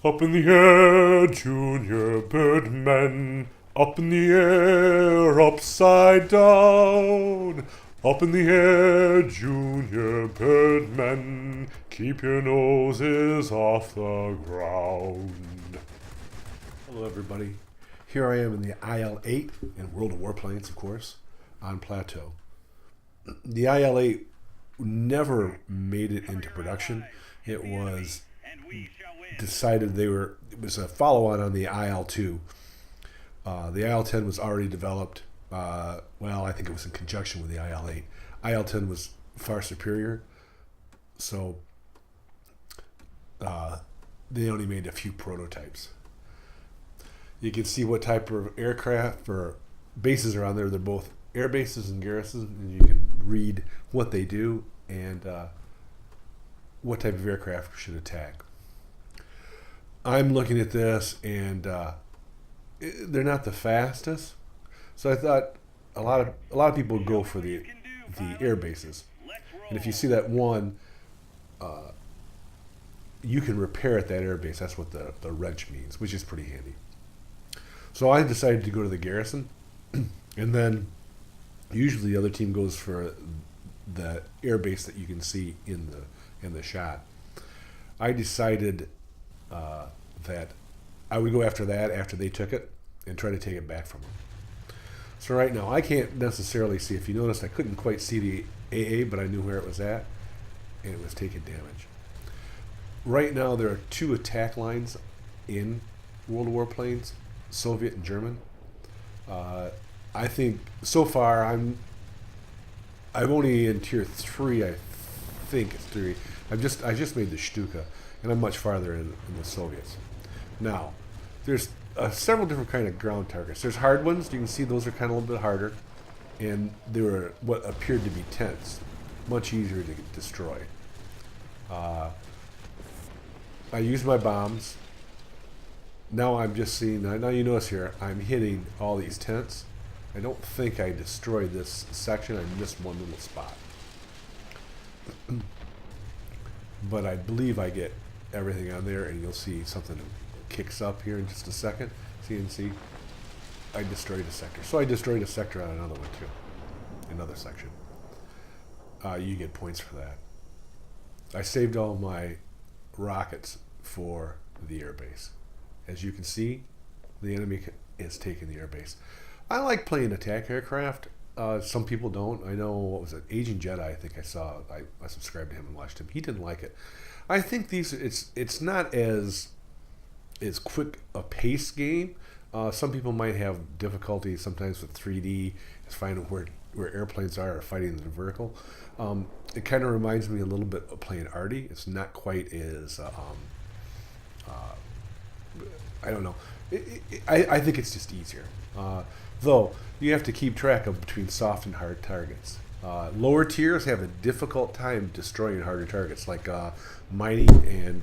Up in the air, junior birdmen. Up in the air, upside down. Up in the air, junior birdmen. Keep your noses off the ground. Hello, everybody. Here I am in the IL-8 in World of Warplanes, of course, on Plateau. The IL-8 never made it into production. It was decided it was a follow-on on the IL-2. The IL-10 was already developed. I think it was in conjunction with the IL-8. IL-10 was far superior, so they only made a few prototypes. You can see what type of aircraft or bases are on there. They're both air bases and garrisons, and you can read what they do and what type of aircraft should attack. I'm looking at this, and they're not the fastest, so I thought a lot of people go for the air bases. And if you see that one, you can repair at that air base. That's what the wrench means, which is pretty handy. So I decided to go to the garrison, and then usually the other team goes for the air base that you can see in the shot. I decided that I would go after that after they took it and try to take it back from them. So right now I can't necessarily see. If you noticed, I couldn't quite see the AA, but I knew where it was at, and it was taking damage. Right now there are two attack lines in World of Warplanes, Soviet and German. I think so far I'm only in tier 3. I think it's 3. I just made the Stuka, and I'm much farther in the Soviets. Now, there's several different kind of ground targets. There's hard ones. You can see those are kind of a little bit harder, and they were what appeared to be tents, much easier to destroy. I used my bombs. Now I'm just seeing. Now you notice here, I'm hitting all these tents. I don't think I destroyed this section. I missed one little spot. But I believe I get everything on there, and you'll see something kicks up here in just a second. See, I destroyed a sector. So I destroyed a sector on another one too. Another section. You get points for that. I saved all my rockets for the airbase. As you can see, the enemy is taking the airbase. I like playing attack aircraft. Some people don't. I know, what was it, Aging Jedi, I think I saw. I subscribed to him and watched him. He didn't like it. I think it's not as quick a pace game. Some people might have difficulty sometimes with 3D, just finding where airplanes are or fighting the vertical. It kind of reminds me a little bit of playing arty. It's not quite as I don't know. I think it's just easier. Though you have to keep track of between soft and hard targets. Lower tiers have a difficult time destroying harder targets, like mining and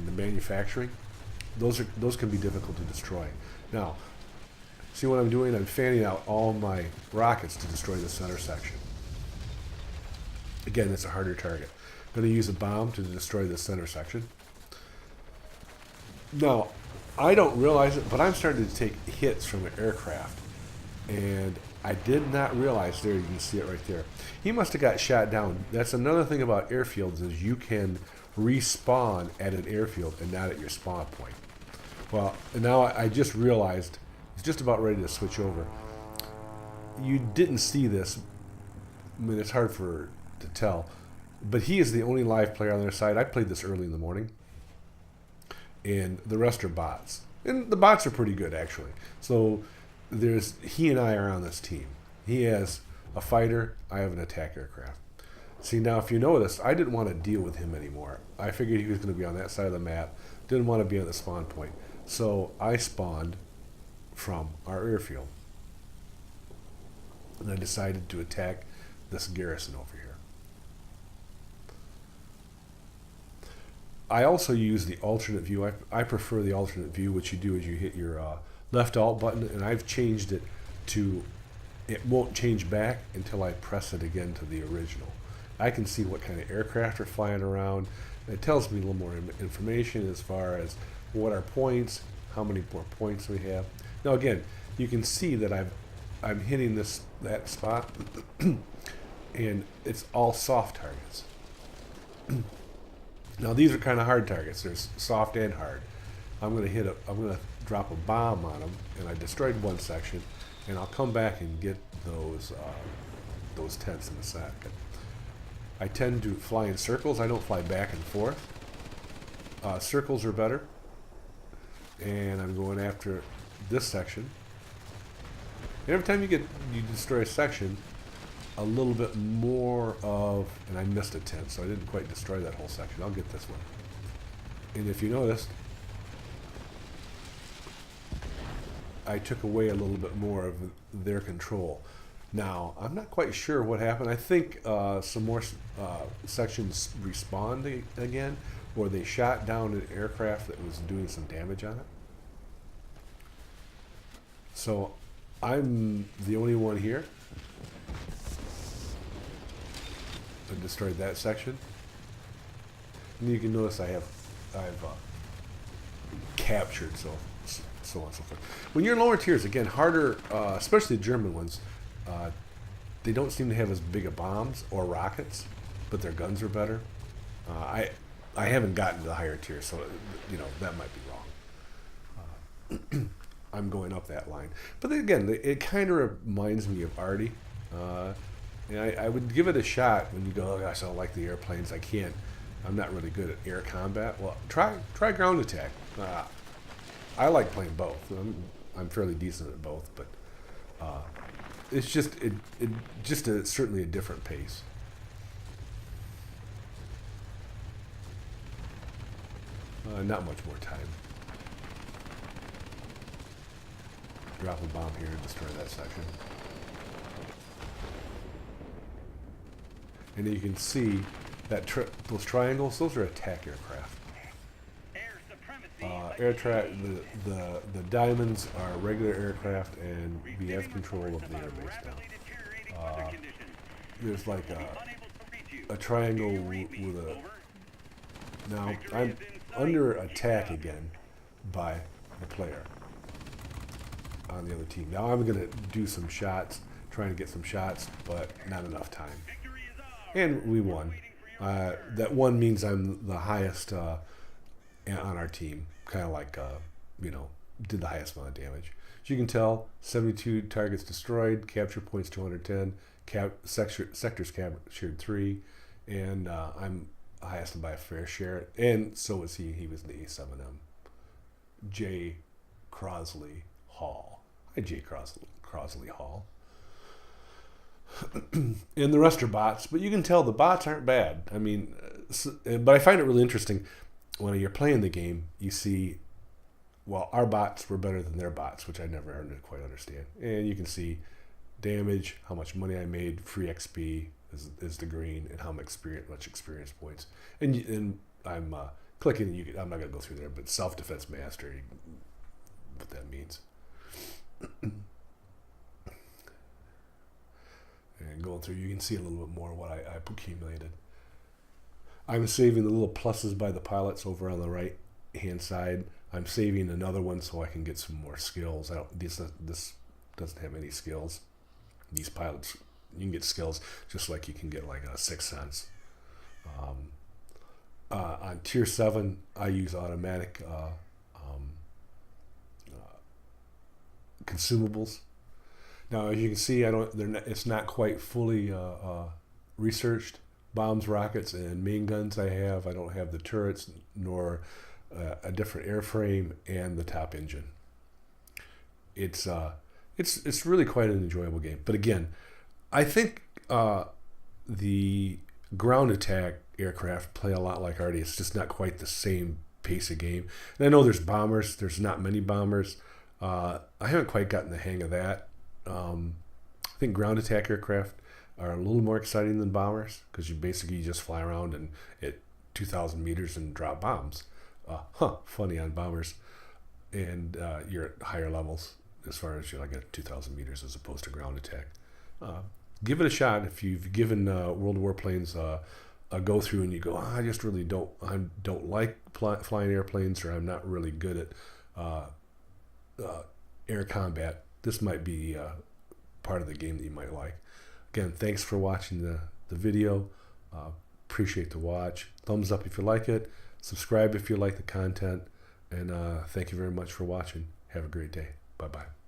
the manufacturing. Those can be difficult to destroy. Now, see what I'm doing? I'm fanning out all my rockets to destroy the center section. Again, it's a harder target. I'm going to use a bomb to destroy the center section. Now, I don't realize it, but I'm starting to take hits from an aircraft. And I did not realize, there you can see it right there. He must have got shot down. That's another thing about airfields, is you can respawn at an airfield and not at your spawn point. Well, now I just realized, it's just about ready to switch over. You didn't see this. I mean, it's hard to tell. But he is the only live player on their side. I played this early in the morning. And the rest are bots. And the bots are pretty good, actually. So he and I are on this team. He has a fighter. I have an attack aircraft. See, now if you notice, I didn't want to deal with him anymore. I figured he was going to be on that side of the map. Didn't want to be on the spawn point. So I spawned from our airfield. And I decided to attack this garrison over here. I also use the alternate view. I prefer the alternate view. What you do is you hit your left alt button, and I've changed it to, it won't change back until I press it again to the original. I can see what kind of aircraft are flying around. It tells me a little more information as far as what are points, how many more points we have. Now again, you can see that I'm hitting that spot, and it's all soft targets. Now these are kind of hard targets. There's soft and hard. I'm gonna drop a bomb on them, and I destroyed one section, and I'll come back and get those tents in a second. I tend to fly in circles. I don't fly back and forth. Circles are better. And I'm going after this section. And every time you destroy a section, a little bit more of, and I missed a tent, so I didn't quite destroy that whole section. I'll get this one. And if you noticed, I took away a little bit more of their control. Now, I'm not quite sure what happened. I think some more sections respawned again, or they shot down an aircraft that was doing some damage on it. So, I'm the only one here that destroyed that section. And you can notice I've captured so on and so forth. When you're in lower tiers, again, harder, especially the German ones, they don't seem to have as big of bombs or rockets, but their guns are better. I haven't gotten to the higher tier, so that might be wrong. I'm going up that line, but again, it kind of reminds me of Arty. And I would give it a shot when you go, oh gosh, I don't like the airplanes. I can't. I'm not really good at air combat. Well, try ground attack. I like playing both. I'm fairly decent at both, but it's just certainly a different pace. Not much more time. Drop a bomb here and destroy that section. And you can see that those triangles, those are attack aircraft. The diamonds are regular aircraft, and we have control of the airbase now. There's like a triangle with a... Now, I'm under attack again by the player on the other team. Now I'm going to do some shots, trying to get some shots, but not enough time. And we won. That one means I'm the highest on our team. Kind of like, did the highest amount of damage. As you can tell, 72 targets destroyed, capture points 210, sectors captured 3, and I'm highest by a fair share. And so was he. He was the A7M. J. Crosley Hall. Hi, J. Crosley Hall. And the rest are bots, but you can tell the bots aren't bad. I mean, but I find it really interesting when you're playing the game, you see, well, our bots were better than their bots, which I never quite understand. And you can see damage, how much money I made, free XP is the green, and how much experience points. And I'm clicking, I'm not going to go through there, but self-defense mastery, what that means. And going through, you can see a little bit more what I accumulated. I'm saving the little pluses by the pilots over on the right hand side. I'm saving another one so I can get some more skills. This doesn't have any skills. These pilots, you can get skills just like you can get like a Sixth Sense. On tier 7, I use automatic consumables. Now, as you can see, it's not quite fully researched. Bombs, rockets, and main guns I don't have the turrets nor a different airframe and the top engine. It's really quite an enjoyable game. But again, I think the ground attack aircraft play a lot like Arty. It's just not quite the same pace of game. And I know there's bombers. There's not many bombers. I haven't quite gotten the hang of that. I think ground attack aircraft are a little more exciting than bombers because you just fly around and at 2,000 meters and drop bombs. Funny on bombers, and you're at higher levels as far as you're like at 2,000 meters as opposed to ground attack. Give it a shot if you've given World of Warplanes go through and you go, I just really don't like flying airplanes, or I'm not really good at air combat, this might be part of the game that you might like. Again, thanks for watching the video. Appreciate the watch. Thumbs up if you like it. Subscribe if you like the content. And thank you very much for watching. Have a great day. Bye-bye.